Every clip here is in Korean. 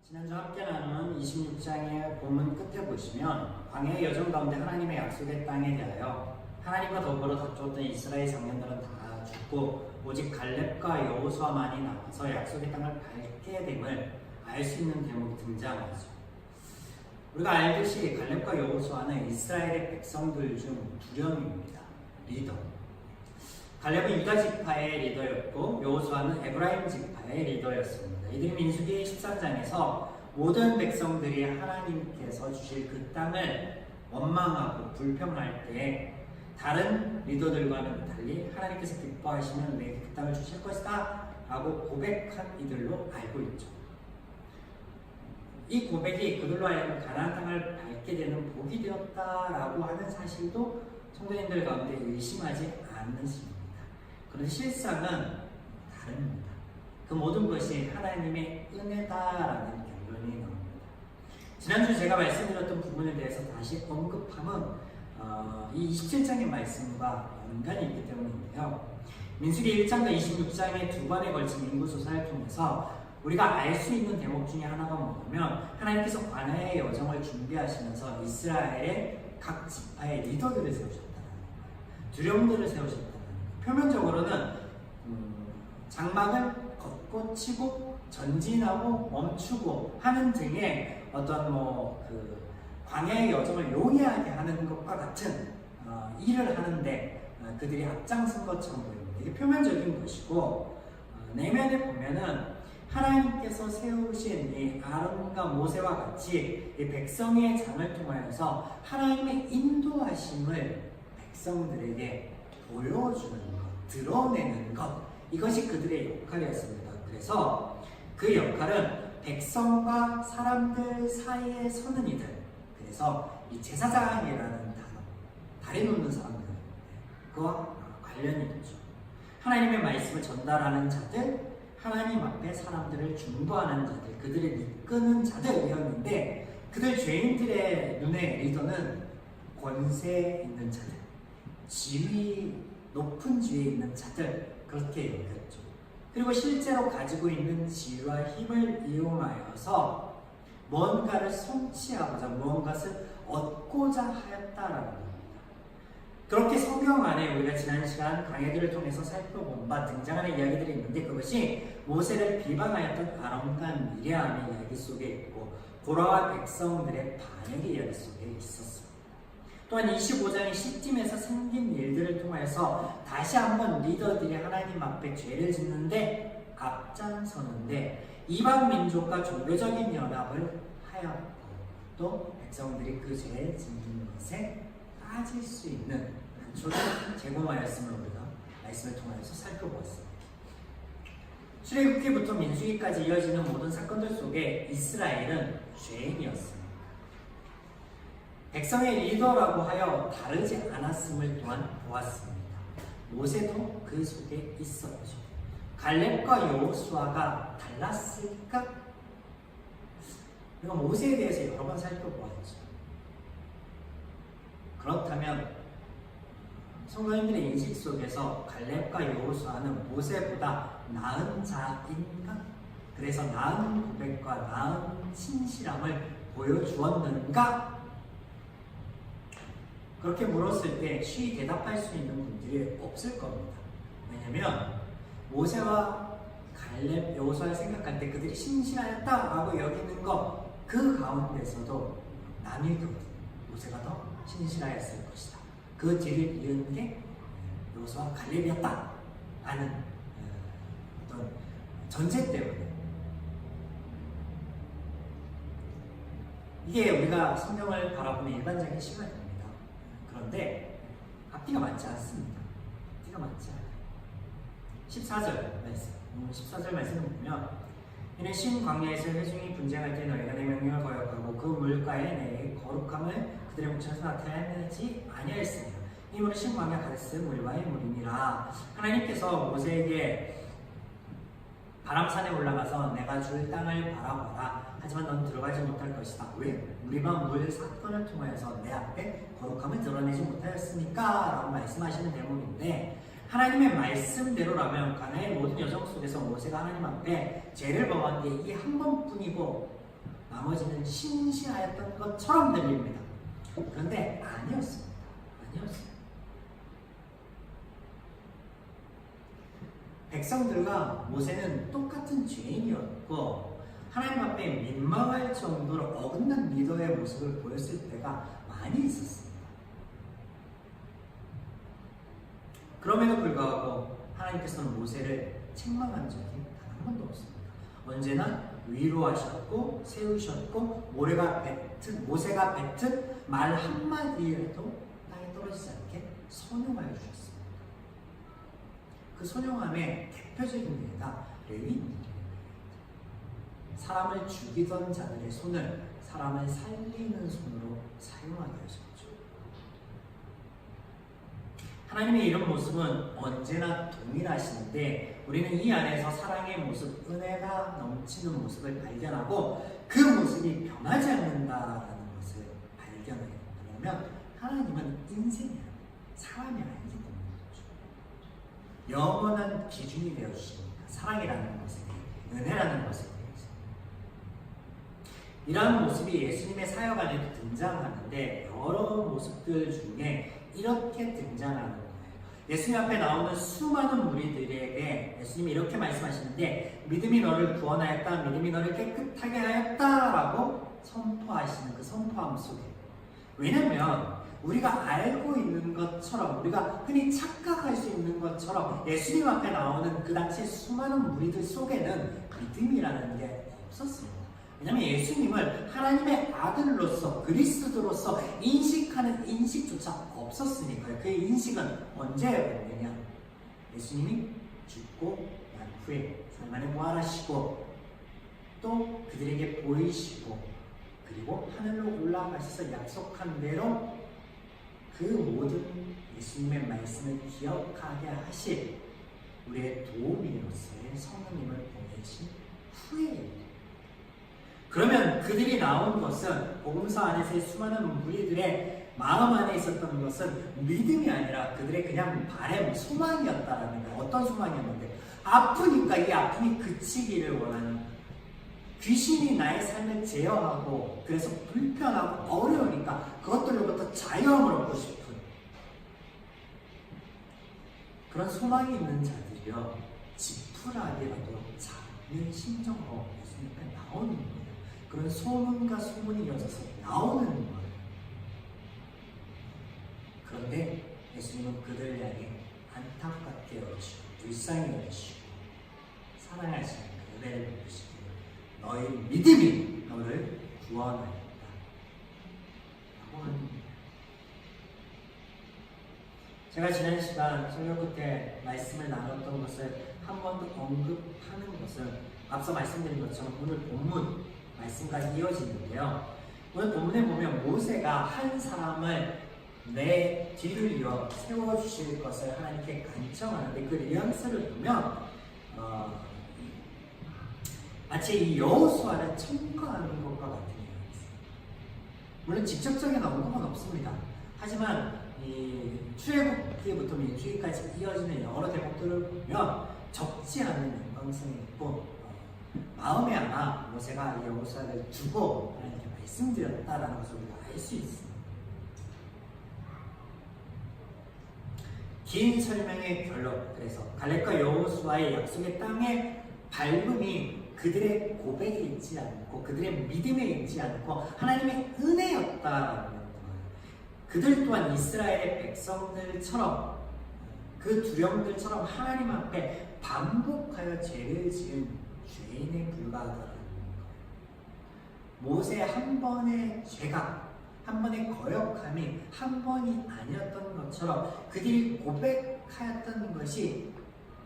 지난주 함께 나눈 26장의 본문 끝에 보시면 광야의 여정 가운데 하나님의 약속의 땅에 대하여 하나님과 더불어 다투었던 이스라엘 장년들은 다 죽고 오직 갈렙과 여호수아만이 남아서 약속의 땅을 밟게 됨을 알 수 있는 대목이 등장하죠. 우리가 알듯이 갈렙과 여호수아는 이스라엘의 백성들 중 두 명입니다. 리더. 갈렙은 유다 지파의 리더였고 여호수아는 에브라임 지파의 리더였습니다. 이들이 민수기 13장에서 모든 백성들이 하나님께서 주실 그 땅을 원망하고 불평할 때 다른 리더들과는 달리 하나님께서 기뻐하시면 내게 그 땅을 주실 것이다 라고 고백한 이들로 알고 있죠. 이 고백이 그들로 하여금 가나안 땅을 밟게 되는 복이 되었다라고 하는 사실도 성도님들 가운데 의심하지 않으십니다. 그런데 실상은 다릅니다. 그 모든 것이 하나님의 은혜다라는 결론이 나옵니다. 지난주 제가 말씀드렸던 부분에 대해서 다시 언급함은 이 27장의 말씀과 연관이 있기 때문인데요. 민수기 1장과 26장의 두 번에 걸친 인구조사를 통해서 우리가 알 수 있는 대목 중에 하나가 뭐냐면 하나님께서 광야의 여정을 준비하시면서 이스라엘의 각 지파의 리더들을 세우셨다는 거예요. 두령들을 세우셨다는 거예요. 표면적으로는 장막을 걷고 치고 전진하고 멈추고 하는 등의 어떤 광야의 여정을 용이하게 하는 것과 같은 일을 하는데 그들이 앞장선 것처럼 보입니다. 이게 표면적인 것이고 내면에 보면은 하나님께서 세우신 이 아론과 모세와 같이 이 백성의 장을 통하여서 하나님의 인도하심을 백성들에게 보여주는 것, 드러내는 것, 이것이 그들의 역할이었습니다. 그래서 그 역할은 백성과 사람들 사이에 서는 이들, 그래서 이 제사장이라는 단어, 다리 놓는 사람들, 그와 관련이 있죠. 하나님의 말씀을 전달하는 자들, 하나님 앞에 사람들을 중보하는 자들, 그들을 이끄는 자들이었는데 그들 죄인들의 눈에 리더는 권세 있는 자들, 지위, 높은 지위에 있는 자들, 그렇게 여겼죠. 그리고 실제로 가지고 있는 지위와 힘을 이용하여서 뭔가를 성취하고자 무언가를 얻고자 하였다라는 겁니다. 그렇게 성경 안에 우리가 지난 시간 강해들을 통해서 살펴본 바 등장하는 이야기들이 있는데 그것이 모세를 비방하였던 아론과 미리암의 이야기 속에 있고 고라와 백성들의 반역의 이야기 속에 있었습니다. 또한 25장의 시딤에서 생긴 일들을 통해서 다시 한번 리더들이 하나님 앞에 죄를 짓는데 앞장서는데 이방 민족과 종교적인 연합을 하였고 또 백성들이 그 죄에 짓는 것에 빠질 수 있는 단초를 제공하였음을 우리가 말씀을 통해서 살펴보았습니다. 출애굽기부터 민수기까지 이어지는 모든 사건들 속에 이스라엘은 죄인이었습니다. 백성의 리더라고 하여 다르지 않았음을 또한 보았습니다. 모세도 그 속에 있었죠. 갈렙과 여호수아가 달랐을까? 우리가 모세에 대해서 여러 번 살펴보았죠. 그렇다면 성도님들의 인식 속에서 갈렙과 여호수아는 모세보다 나은 자인가? 그래서 나은 고백과 나은 신실함을 보여주었는가? 그렇게 물었을 때 쉬이 대답할 수 있는 분들이 없을 겁니다. 왜냐하면 모세와 갈렙, 여호수아를 생각할 때 그들이 신실하였다라고 여기는 것 그 가운데서도 나뉘거든요. 모세가 더 신실하였을 것이다. 그 뒤를 이은 게 여호수아 갈렙이었다 라는 어떤 전제 때문에 이게 우리가 성경을 바라보는 일반적인 시각입니다. 그런데 앞뒤가 맞지 않습니다. 앞뒤가 맞지 않아요. 14절 말씀, 14절 말씀을 보면 이는 신 광야에서 회중이 분쟁할 때 너희가 내 명령을 거역하고 그 물가에 내 거룩함을 그들의 뭉쳐서 나타내지 아니하였으며 이 물은 신 광야 가데스 물과의 물이니라. 하나님께서 모세에게 바람산에 올라가서 내가 줄 땅을 바라보라. 하지만 넌 들어가지 못할 것이다. 왜? 우리가 물 사건을 통하여서 내 앞에 거룩함을 드러내지 못하였으니까 라고 말씀하시는 대목인데 하나님의 말씀대로라면 가나안의 모든 여정 속에서 모세가 하나님 앞에 죄를 범한 게 이 한 번뿐이고 나머지는 신실하였던 것처럼 들립니다. 그런데 아니었습니다. 아니었어요. 백성들과 모세는 똑같은 죄인이었고 하나님 앞에 민망할 정도로 어긋난 리더의 모습을 보였을 때가 많이 있었습니다. 그럼에도 불구하고 하나님께서는 모세를 책망한 적이 단 한 번도 없습니다. 언제나 위로하셨고 세우셨고 모세가 뱉은 말 한마디라도 땅에 떨어지지 않게 선용하여 주셨습니다. 그 선용함의 대표적인 예가 레위인입니다. 사람을 죽이던 자들의 손을 사람을 살리는 손으로 사용하게 하셨죠. 하나님의 이런 모습은 언제나 동일하신데 우리는 이 안에서 사랑의 모습, 은혜가 넘치는 모습을 발견하고 그 모습이 변하지 않는다라는 것을 발견하게 됩니다. 왜냐하면 하나님은 인생이야, 사람이 아니기 때문이죠. 영원한 기준이 되어주십니다. 사랑이라는 것에, 은혜라는 것에 대해서. 이러한 모습이 예수님의 사역 안에도 등장하는데 여러 모습들 중에 이렇게 등장하는 거예요. 예수님 앞에 나오는 수많은 무리들에게 예수님이 이렇게 말씀하시는데 믿음이 너를 구원하였다, 믿음이 너를 깨끗하게 하였다라고 선포하시는 그 선포함 속에, 왜냐하면 우리가 알고 있는 것처럼, 우리가 흔히 착각할 수 있는 것처럼 예수님 앞에 나오는 그 당시 수많은 무리들 속에는 믿음이라는 게 없었습니다. 왜냐하면 예수님을 하나님의 아들로서, 그리스도로서 인식하는 인식조차 없었으니까요. 그 인식은 언제 오느냐? 예수님이 죽고 난 후에 3일 만에 부활하시고 또 그들에게 보이시고 그리고 하늘로 올라가셔서 약속한 대로 그 모든 예수님의 말씀을 기억하게 하실 우리의 도우미로서의 성령님을 보내신 후에, 그러면 그들이 나온 것은 복음서 안에서의 수많은 무리들의 마음 안에 있었던 것은 믿음이 아니라 그들의 그냥 바람, 소망이었다라는 거예요. 어떤 소망이었는데, 아프니까 이 아픔이 그치기를 원하는, 귀신이 나의 삶을 제어하고 그래서 불편하고 어려우니까 그것들로부터 자유함을 얻고 싶은 그런 소망이 있는 자들이요, 지푸라기라도 잡는 심정으로 예수님 앞에 나오는 거예요. 그런 소문과 소문이 이어져서 나오는 거예요. 그런데 예수님은 그들을 향해 안타깝게 여기시고 불쌍히 여기시고 사랑하시는 그 은혜를 베푸시기를 너희 믿음이 너를 구원하였다 라고 합니다. 제가 지난 시간 설교 끝에 말씀을 나눴던 것을 한 번 더 언급하는 것은 앞서 말씀드린 것처럼 오늘 본문 말씀까지 이어지는데요. 오늘 본문에 보면 모세가 한 사람을 내 뒤를 이어 세워주실 것을 하나님께 간청하는데 그 뉘앙스를 보면 마치 이 여호수아를 첨가하는 것과 같은 뉘앙스. 물론 직접적인 언급은 없습니다. 하지만 이 출애굽기부터 민수기까지 이어지는 여러 대목들을 보면 적지 않은 연관성이 있고 마음에 아마 모세가 여호수아를 두고 하나님께 말씀드렸다라는 것을 우리가 알 수 있습니다. 긴 설명의 결론, 그래서 갈렙과 여호수아의 약속의 땅의 밟음이 그들의 고백에 있지 않고 그들의 믿음에 있지 않고 하나님의 은혜였다라는 거예요. 그들 또한 이스라엘의 백성들처럼 그 두령들처럼 하나님 앞에 반복하여 죄를 지은 죄인에 불과하다는 거예요. 모세 한 번의 죄가, 한 번의 거역함이 한 번이 아니었던 것처럼 그들이 고백하였던 것이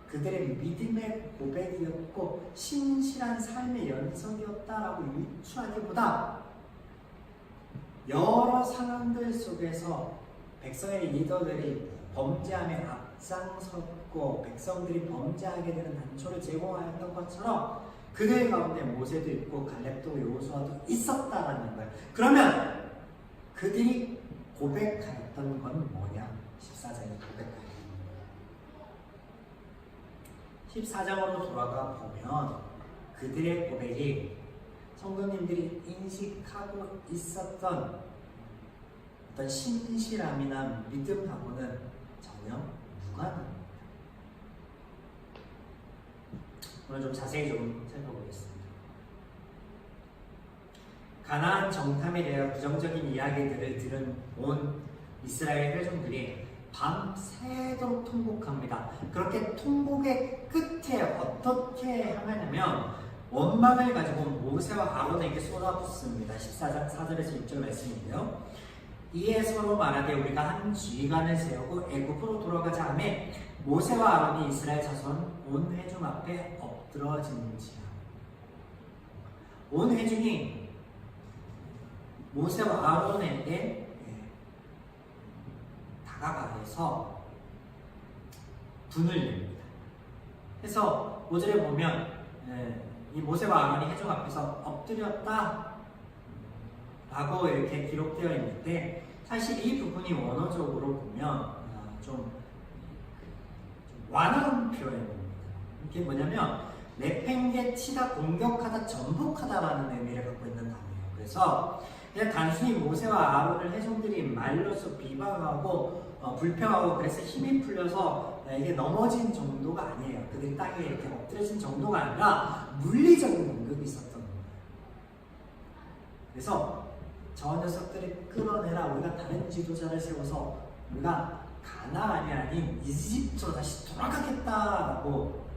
그들의 믿음의 고백이었고 신실한 삶의 연속이었다라고 유추하기보다 여러 상황들 속에서 백성의 리더들이 범죄함에 앞장섰고 백성들이 범죄하게 되는 단초를 제공하였던 것처럼 그들 가운데 모세도 있고 갈렙도 여호수아도 있었다라는 거예요. 그러면 그들이 고백하였던 건 뭐냐? 14장에 고백하였던 거예요. 14장으로 돌아가 보면 그들의 고백이, 성도님들이 인식하고 있었던 어떤 신실함이나 믿음하고는 전혀 무관합니다. 오늘 좀 자세히 좀 살펴보겠습니다. 가나안 정탐에 대한 부정적인 이야기들을 들은 온 이스라엘 회중들이 밤새도록 통곡합니다. 그렇게 통곡의 끝에 어떻게 하냐면 원망을 가지고 모세와 아론에게 쏟아붓습니다. 14장 4절에서 6절 말씀인데요. 이에 서로 말하되 우리가 한 지휘관을 세우고 애굽으로 돌아가자 하며 모세와 아론이 이스라엘 자손 온 회중 앞에 엎드러지는지라. 온 회중이 모세와 아론에게 다가가서 분을 냅니다. 그래서 5절에 보면 이 모세와 아론이 회중 앞에서 엎드렸다 라고 이렇게 기록되어 있는데, 사실 이 부분이 원어적으로 보면 좀 완화한 표현입니다. 이게 뭐냐면 내팽개 치다, 공격하다, 전복하다라는 의미를 갖고 있는 단어예요. 그래서 그냥 단순히 모세와 아론을 회중들이 말로서 비방하고 불평하고 그래서 힘이 풀려서 이게 넘어진 정도가 아니에요. 그들이 땅에 이렇게 엎드려진 정도가 아니라 물리적인 공격이 있었던 거예요. 그래서 저 녀석들을 끌어내라, 우리가 다른 지도자를 세워서 우리가 가나안이 아닌 이집트로 다시 돌아가겠다라고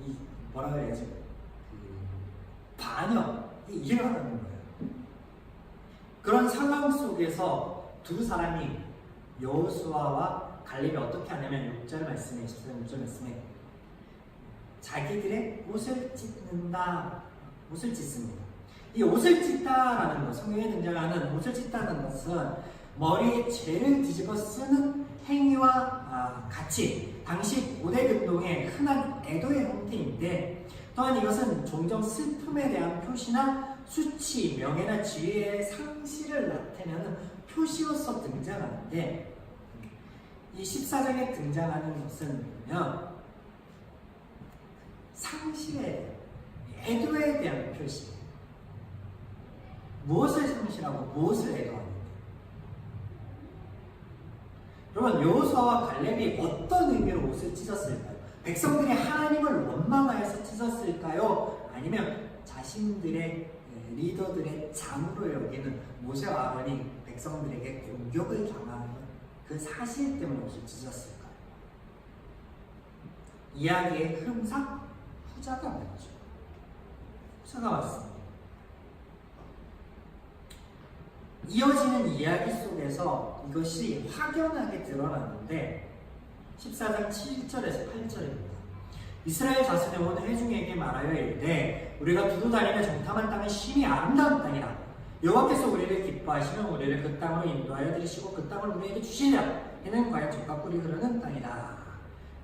이 뭐라 그래야지, 반역이 일어나는 거예요. 그런 상황 속에서 두 사람이 여호수아와 갈렙이 어떻게 하냐면 6절 말씀에 6절 말씀에 자기들의 옷을 찢는다, 옷을 찢습니다. 이 옷을 찢다라는 것, 성경에 등장하는 옷을 찢다는 것은 머리에 죄를 뒤집어 쓰는 행위와 같이 당시 고대 근동의 흔한 애도의 형태인데, 또한 이것은 종종 슬픔에 대한 표시나 수치, 명예나 지위의 상실을 나타내는 표시로서 등장하는데, 이 14장에 등장하는 것은 뭐냐면 상실에, 애도에 대한 표시. 무엇을 상실하고 무엇을 애도하는가? 여러분, 여호수아와 갈렙이 어떤 의미로 옷을 찢었을까요? 백성들이 하나님을 원망하여서 찢었을까요? 아니면 자신들의 리더들의 장으로 여기는 모세와 아론이 백성들에게 공격을 당하는 그 사실 때문에 옷을 찢었을까요? 이야기의 흐름상 후자가 맞죠. 후자가 맞습니다. 이어지는 이야기 속에서 이것이 확연하게 드러났는데 14장 7절에서 8절입니다. 이스라엘 자손의 온 회중에게 말하여 이르되 우리가 두루 다니며 정탐한 땅은 심히 아름다운 땅이라. 여호와께서 우리를 기뻐하시면 우리를 그 땅으로 인도하여 들이시고 그 땅을 우리에게 주시리라. 이는 과연 젖과 꿀이 흐르는 땅이다.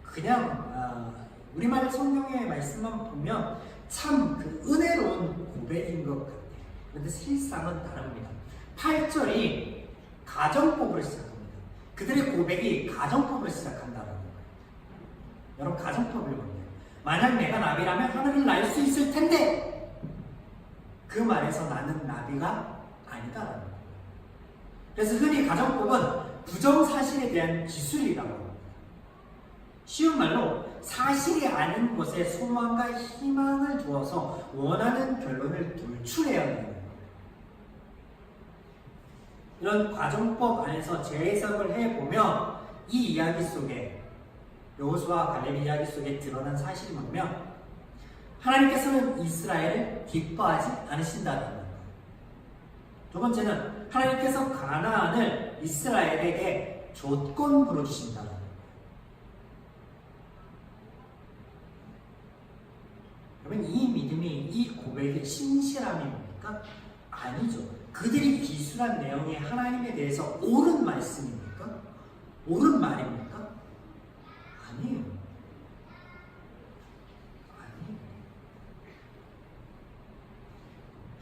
그냥 우리말 성경의 말씀만 보면 참 그 은혜로운 고백인 것 같아요. 그런데 실상은 다릅니다. 8절이 가정법으로 시작합니다. 그들의 고백이 가정법으로 시작한다는 거예요. 여러분, 가정법이 뭔데요? 만약 내가 나비라면 하늘을 날 수 있을 텐데, 그 말에서 나는 나비가 아니다라는 거예요. 그래서 흔히 가정법은 부정사실에 대한 기술이라고 합니다. 쉬운 말로 사실이 아닌 것에 소망과 희망을 두어서 원하는 결론을 도출해야 하는 거예요. 이런 과정법 안에서 재해석을 해보면 이 이야기 속에, 여호수아와 갈렙 이야기 속에 드러난 사실이 뭐냐면 하나님께서는 이스라엘을 기뻐하지 않으신다는 거예요. 두 번째는 하나님께서 가나안을 이스라엘에게 조건부로 주신다는 거예요. 그러면 이 믿음이, 이 고백의 신실함이 뭡니까? 아니죠. 그들이 기술한 내용이 하나님에 대해서 옳은 말씀입니까? 옳은 말입니까? 아니에요. 아니에요.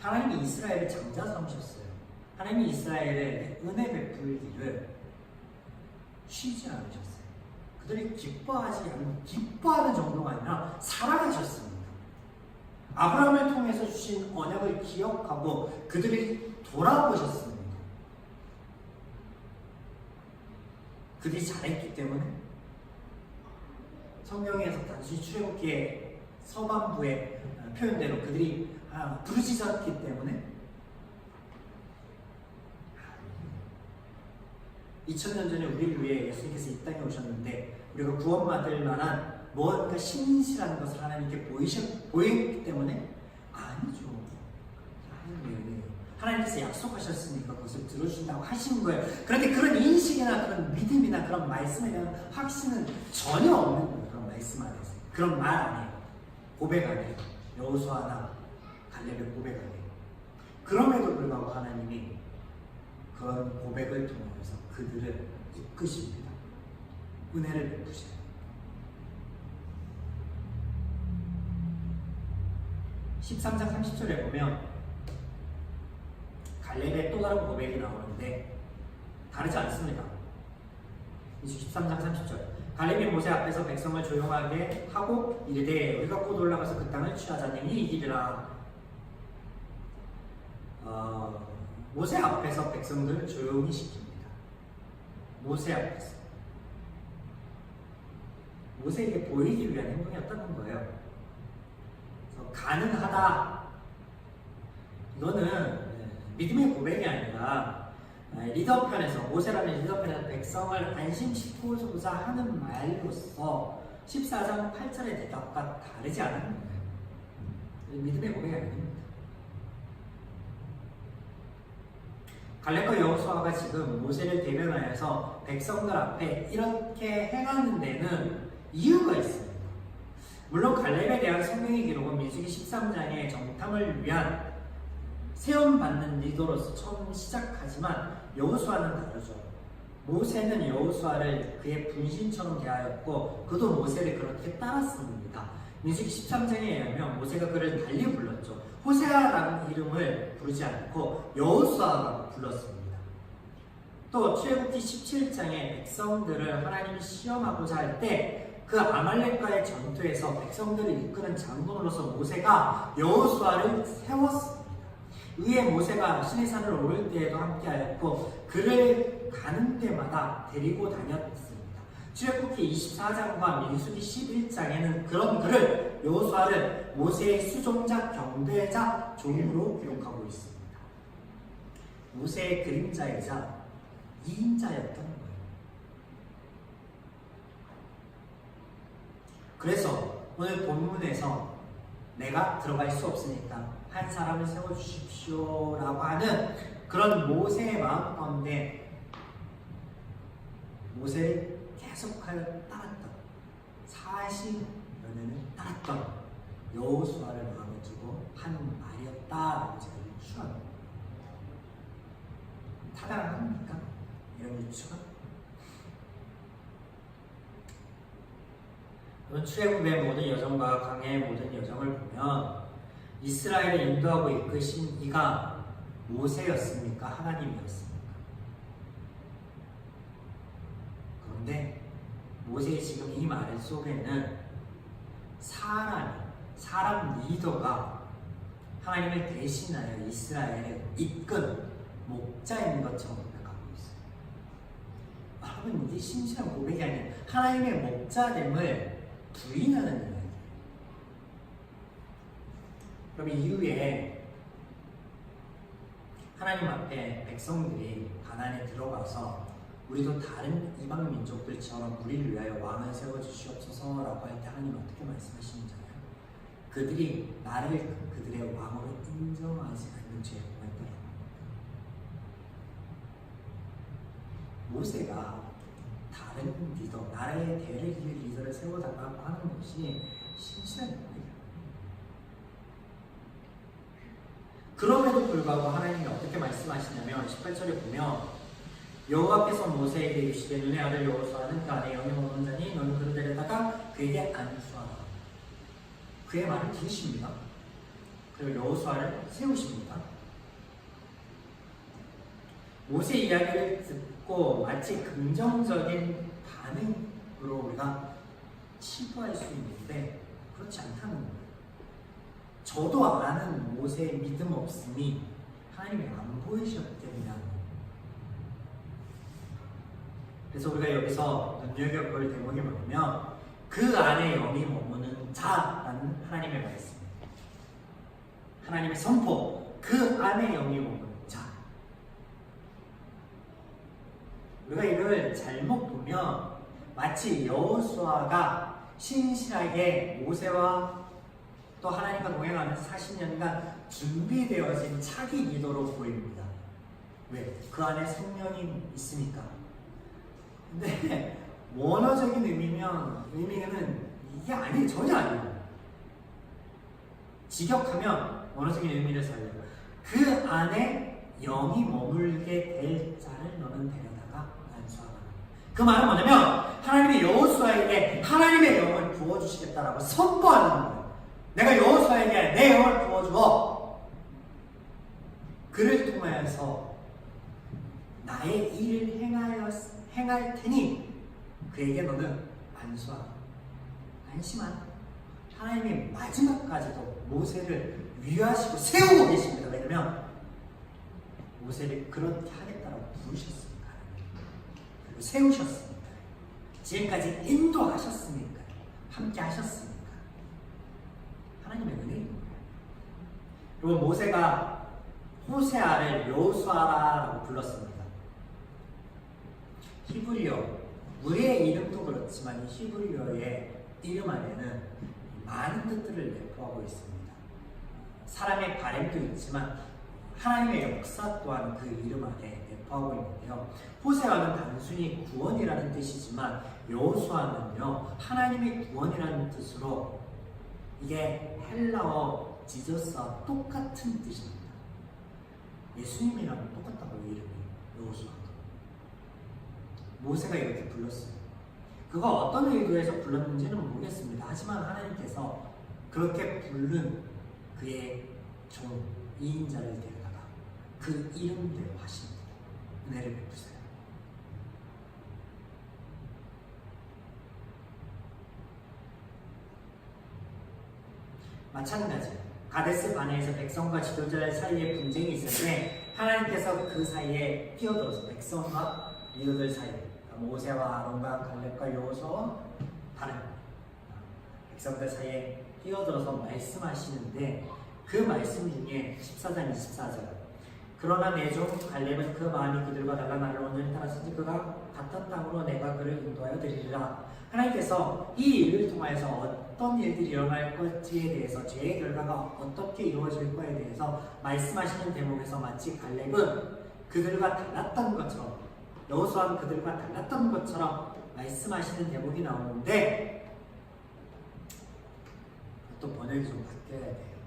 하나님이 이스라엘을 장자 삼으셨어요. 하나님이 이스라엘에 은혜 베풀기를 쉬지 않으셨어요. 그들이 기뻐하는 정도가 아니라 사랑하셨습니다. 아브라함을 통해서 주신 언약을 기억하고 그들이 돌아보셨습니다. 그들이 잘했기 때문에 성경에서 당시 출애굽기의 서반부의 표현대로 그들이 부르짖었기 때문에 2000년 전에 우리를 위해 예수님께서 이 땅에 오셨는데 우리가 구원받을 만한 무언가 신실한 것을 하나님께 보였기 때문에 아니죠. 하나님께서 약속하셨으니까 그것을 들어준다고 하신 거예요. 그런데 그런 인식이나 그런 믿음이나 그런 말씀에 대한 확신은 전혀 없는 거예요. 그런 말씀 안에서. 그런 말 안에 고백 안에 여호수아나 갈렙의 고백 안에. 그럼에도 불구하고 하나님이 그런 고백을 통해서 그들을 이끄십니다. 은혜를 베푸셔요. 13장 30절에 보면 갈렙의 또 다른 고백이 나오는데 다르지 않습니다. 13장 30절 갈렙이 모세 앞에서 백성을 조용하게 하고 이르되 우리가 곧 올라가서 그 땅을 취하자니 이 길이라. 모세 앞에서 백성들을 조용히 시킵니다. 모세 앞에서 모세에게 보이기 위한 행동이었다는 거예요. 그래서 가능하다. 이거는 믿음의 고백이 아니라 리더편에서 모세라는 리더편에서 백성을 안심시키고자 하는 말로서 14장 8절의 대답과 다르지 않은 거예요. 믿음의 고백이 아닙니다. 갈렙과 여호수아가 지금 모세를 대변하여서 백성들 앞에 이렇게 행하는 데는 이유가 있습니다. 물론 갈렙에 대한 성경의 기록은 민수기 13장의 정탐을 위한 세움받는 리더로서 처음 시작하지만 여호수아는 다르죠. 모세는 여호수아를 그의 분신처럼 대하였고 그도 모세를 그렇게 따랐습니다. 민수기 13장에 의하면 모세가 그를 달리 불렀죠. 호세아라는 이름을 부르지 않고 여호수아라고 불렀습니다. 또 출애굽기 17장에 백성들을 하나님이 시험하고자 할 때 그 아말렉과의 전투에서 백성들을 이끄는 장군으로서 모세가 여호수아를 세웠습니다. 이에 모세가 시내산을 오를 때에도 함께하였고 그를 가는 데마다 데리고 다녔습니다. 출애굽기 24장과 민수기 11장에는 그런 그를 여호수아를 모세의 수종자 경배자 종으로 기록하고 있습니다. 모세의 그림자이자 2인자였던 거예요. 그래서 오늘 본문에서 내가 들어갈 수 없으니까 한 사람을 세워주십시오 라고 하는 그런 모세의 마음 가운데 모세를 계속하여 따랐던 40여 년을 따랐던 여호수아를 마음에 두고 한 말이었다라고 제가 유추합니다. 타당합니까? 이런 유추가? 출애굽의 모든 여정과 광야의 모든 여정을 보면 이스라엘을 인도하고 이끄신 이가 모세였습니까? 하나님이었습니까? 그런데 모세의 지금 이 말 속에는 사람 리더가 하나님을 대신하여 이스라엘을 이끈 목자인 것처럼 고백하고 있어요. 여러분, 이게 신실한 고백이 아닌 하나님의 목자됨을 부인하는 이야기예요. 그럼 이후에 하나님 앞에 백성들이 가나안에 들어가서 우리도 다른 이방 민족들처럼 우리를 위하여 왕을 세워주시옵소서라고 할 때 하나님은 어떻게 말씀하시는지 알아요? 그들이 나를 그들의 왕으로 인정하지 않는 죄에 범했더라. 모세가 다른 리더, 나라의 대를 이을 리더를 세워달라고 하는 것이 신실한 거예요. 그럼에도 불구하고 하나님이 어떻게 말씀하시냐면 18절에 보면 여호와께서 모세에게 이르시되 눈의 아들 여호수아는 그 안에 영이 머무는 자니 너는 그를 데려다가 그에게 안수하라. 그의 말을 들으십니다. 그리고 여호수아를 세우십니다. 모세 이야기를 듣고 마치 긍정적인 반응으로 우리가 치부할 수 있는데 그렇지 않다는 거예요. 저도 아는 모세의 믿음 없음이 하나님이 안 보이셨기 때문이라는 거예요. 그래서 우리가 여기서 눈여겨볼 대목이 뭐냐면 그 안에 영이 머무는 자라는 하나님의 말씀, 하나님의 선포, 그 안에 영이 머무는 자. 우리가 이걸 잘못 보면 마치 여호수아가 신실하게 모세와 또 하나님과 동행하면서 40년간 준비되어진 차기 기도로 보입니다. 왜? 그 안에 성령이 있으니까. 근데 원어적인 의미는 이게 아니에요. 전혀 아니에요. 직역하면 원어적인 의미를 살려요. 그 안에 영이 머물게 될 자를 너는 데려다가 안수하라. 그 말은 뭐냐면 하나님이 여호수아에게 하나님의 영을 부어주시겠다라고 선포하는 거예요. 내가 여호수아에게 내 영을 부어주어 그를 통하여서 나의 일을 행할 테니 그에게 너는 안수하라. 안심하라. 하나님이 마지막까지도 모세를 위하시고 세우고 계십니다. 왜냐면 모세를 그렇게 하겠다고 부르셨으니까, 그리고 세우셨으니까, 지금까지 인도하셨으니까, 함께 하셨으니까 하나님의 은혜인 거예요. 그리고 모세가 호세아를 여호수아라고 불렀습니다. 히브리어, 우리의 이름도 그렇지만 이 히브리어의 이름 안에는 많은 뜻들을 내포하고 있습니다. 사람의 바램도 있지만 하나님의 역사 또한 그 이름 안에 내포하고 있는데요. 호세아는 단순히 구원이라는 뜻이지만 여호수아는요, 하나님의 구원이라는 뜻으로 이게 헬라어 지저스와 똑같은 뜻입니다. 예수님이랑 똑같다고 이름이 여호수아도. 모세가 이렇게 불렀어요. 그가 어떤 의도에서 불렀는지는 모르겠습니다. 하지만 하나님께서 그렇게 부른 그의 종 2인자를 데려다가 그 이름대로 하십니다. 은혜를 베푸세요. 마찬가지 가데스 바네에서 백성과 지도자 사이에 분쟁이 있을 때 하나님께서 그 사이에 끼어들어서 백성과 리더들 사이, 모세와 아론과 갈렙과 여호수아와 다른 백성들 사이에 끼어들어서 말씀하시는데 그 말씀 중에 14장 24절, 그러나 내 종 갈렙은 그 마음이 그들과 달라 나를 온전히 따랐으니 그가 같은 땅으로 내가 그를 인도하여 드리리라. 하나님께서 이 일을 통하여서 어떤 일들이 일어날 것지에 대해서, 죄의 결과가 어떻게 이루어질 거에 대해서 말씀하시는 대목에서 마치 갈렙은 그들과 달랐던 것처럼, 여호수아는 그들과 달랐던 것처럼 말씀하시는 대목이 나오는데 또 번역이 좀 바뀌어야 돼요.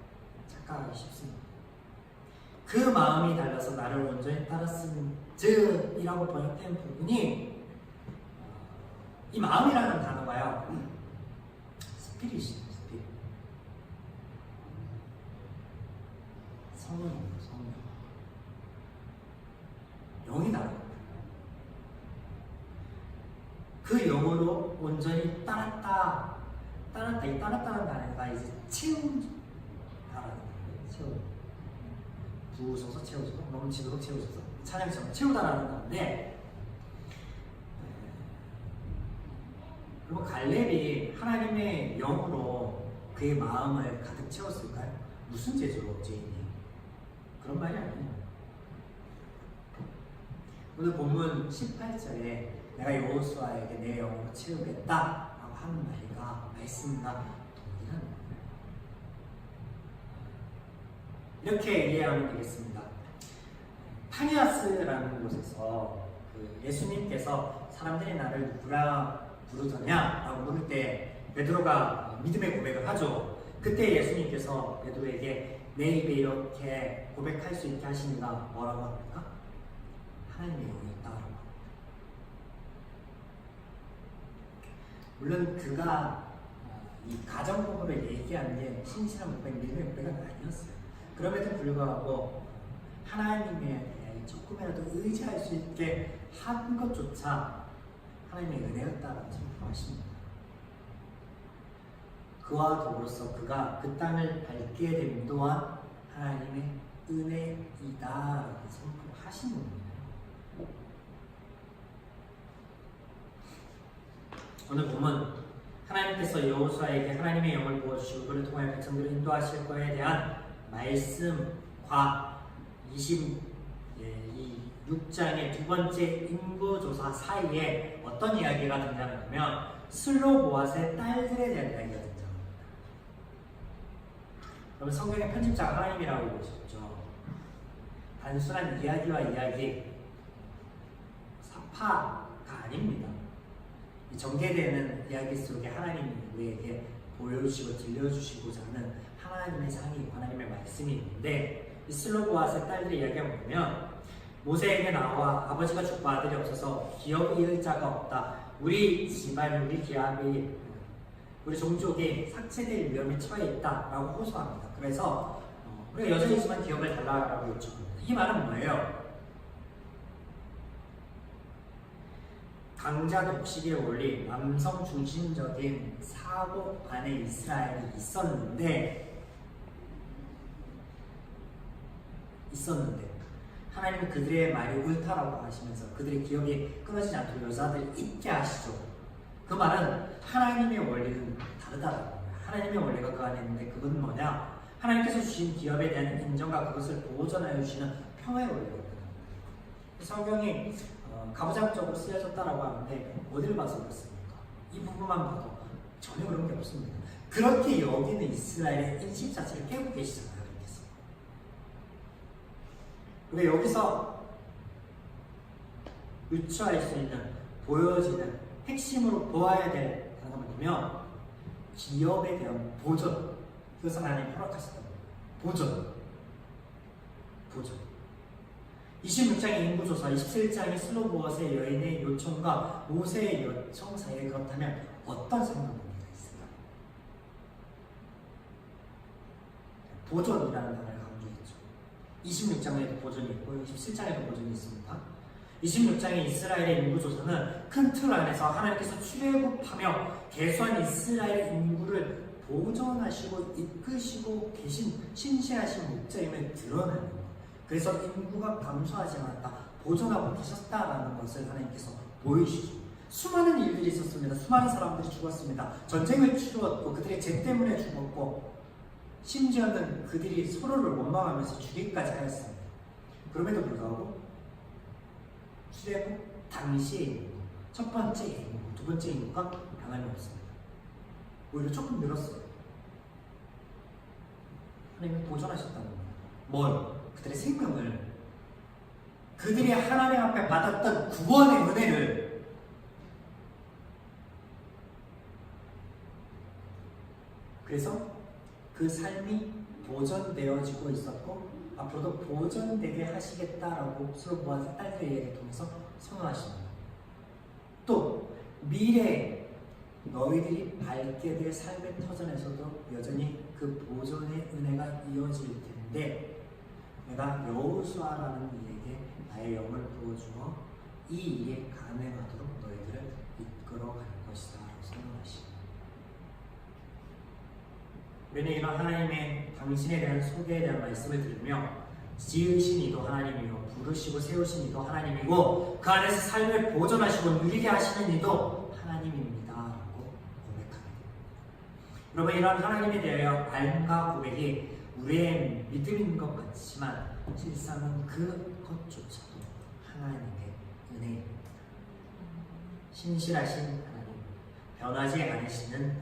착각하기 쉽습니다. 그 마음이 달라서 나를 온전히 따랐음즉이라고 번역된 부분이, 이 마음이라는 단어가요, 스피릿이에요. 스피릿. 성령이에요. 성령. 영이 다른 겁니다. 그 영으로 온전히 따랐다. 이 따랐다는 단어가 이제 채운 단어예요. 채우. 부으셔서 채우셔서, 넘치도록 채우셔서, 찬양처럼 채우다라는 건데, 그리고 갈렙이 하나님의 영으로 그의 마음을 가득 채웠을까요? 무슨 재주로 죄인이? 그런 말이 아니에요. 오늘 본문 18절에 내가 여호수아에게 내 영으로 채우겠다라고 하는 말과 말씀과 동일한 거예요. 이렇게 이해하면 되겠습니다. 타니아스라는 곳에서 예수님께서 사람들이 나를 누구라 부르더냐라고 물을 때 베드로가 믿음의 고백을 하죠. 그때 예수님께서 베드로에게 내 입에 이렇게 고백할 수 있게 하시니가 뭐라고 합니까? 하나님의 영이었다라고 합니다. 물론 그가 이 가정법으로 얘기한 게 신실한 고백, 믿음의 고백은 아니었어요. 그럼에도 불구하고 하나님에 대해 조금이라도 의지할 수 있게 한 것조차 하나님의 은혜였다라고 선포하십니다. 그와 더불어서 그가 그 땅을 밟게 됨 또한 하나님의 은혜이다라고 선포하시는 거예요. 오늘 보면 하나님께서 여호수아에게 하나님의 영을 부어주시고 그를 통하여 백성들을 인도하실 거에 대한 말씀과 26장의 두 번째 인구조사 사이에 어떤 이야기가 등장하냐면 슬로보앗의 딸들에 대한 이야기가 등장합니다. 그러면 성경의 편집자가 하나님이라고 보셨죠. 단순한 이야기와 이야기, 사파가 아닙니다. 이 전개되는 이야기 속에 하나님이 우리에게 보여주시고 들려주시고자 하는 하나님의 상이, 하나님의 말씀이 있는데, 이 슬로보앗의 딸들의 이야기를 보면 모세에게 나와 아버지가 죽고 아들이 없어서 기업을 이을 자가 없다. 우리 집안, 우리 기업이, 우리 종족이 삭제될 위험에 처해 있다라고 호소합니다. 그래서 우리가 여자이지만 기업을 달라고 요청합니다. 이 말은 뭐예요? 강자 독식의 원리, 남성 중심적인 사고 안에 이스라엘이 있었는데 하나님은 그들의 말이 옳다라고 하시면서 그들의 기업이 끊어지지 않도록 여자들 있게 하시죠. 그 말은 하나님의 원리는 다르다라는 거예요. 하나님의 원리가 그 안에 있는데 그건 뭐냐? 하나님께서 주신 기업에 대한 인정과 그것을 보존하여 주시는 평화의 원리거든요. 성경이 가부장적으로 쓰여졌다라고 하는데 어디를 봐서 그렇습니까? 이 부분만 봐도 전혀 그런 게 없습니다. 그렇게 여기는 이스라엘의 인식 자체를 깨고 계시잖아요. 하나님께서. 근데 여기서 유추할 수 있는, 보여지는 핵심으로 보아야 될 단어가 뭐냐면 기업에 대한 보존. 그것을 하나님이 허락하셨던 거예요. 보존. 26장의 인구조사, 27장의 슬로보앗의 여인의 요청과 모세의 요청 사이에 그렇다면 어떤 상관관계가 있을까요? 보존이라는 단어를 강조했죠. 26장에도 보존이 있고 27장에도 보존이 있습니다. 26장의 이스라엘의 인구조사는 큰 틀 안에서 하나님께서 출애굽하며 계수한 이스라엘 인구를 보존하시고 이끄시고 계신 신실하신 목자임을 드러내는 것. 그래서 인구가 감소하지 않았다, 보존하고 계셨다라는 것을 하나님께서 보여주시죠. 수많은 일들이 있었습니다. 수많은 사람들이 죽었습니다. 전쟁을 치루었고 그들의 죄 때문에 죽었고 심지어는 그들이 서로를 원망하면서 죽이기까지 하였습니다. 그럼에도 불구하고 출애굽 당시의 인구, 첫 번째 인구, 두 번째 인구가 변함이 없습니다. 오히려 조금 늘었어요. 하나님이 보존하셨다는 겁니다. 뭘? 그들의 생명을, 그들이 하나님 앞에 받았던 구원의 은혜를 그래서 그 삶이 보존되어지고 있었고 앞으로도 보존되게 하시겠다라고 슬로보앗의 딸들의 이야기를 통해서 선언하십니다. 또 미래에 너희들이 밟게 될 삶의 터전에서도 여전히 그 보존의 은혜가 이어질 텐데 내가 여호수아라는 이에게 나의 영을 부어주어 이 일이 가능하도록 너희들을 이끌어갈 것이다 라고 선언하십니다. 우리는 이런 하나님의 당신에 대한 소개에 대한 말씀을 들으며 지으신 이도 하나님이고 부르시고 세우신 이도 하나님이고 그 안에서 삶을 보존하시고 누리게 하시는 이도 하나님입니다 라고 고백하게 됩니다. 여러분, 이런 하나님에 대하여 알과 고백이 우리의 믿음인 것 같지만 실상은 그것조차도 하나님의 은혜입니다. 신실하신 하나님, 변하지 않으시는 하나님,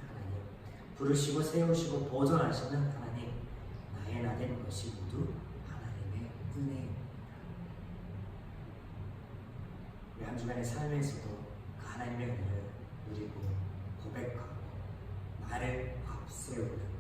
부르시고 세우시고 보존하시는 하나님, 나의 나된 것이 모두 하나님의 은혜입니다. 우리 한 주간의 삶에서도 그 하나님의 은혜를 누리고 고백하고 나를 앞세우는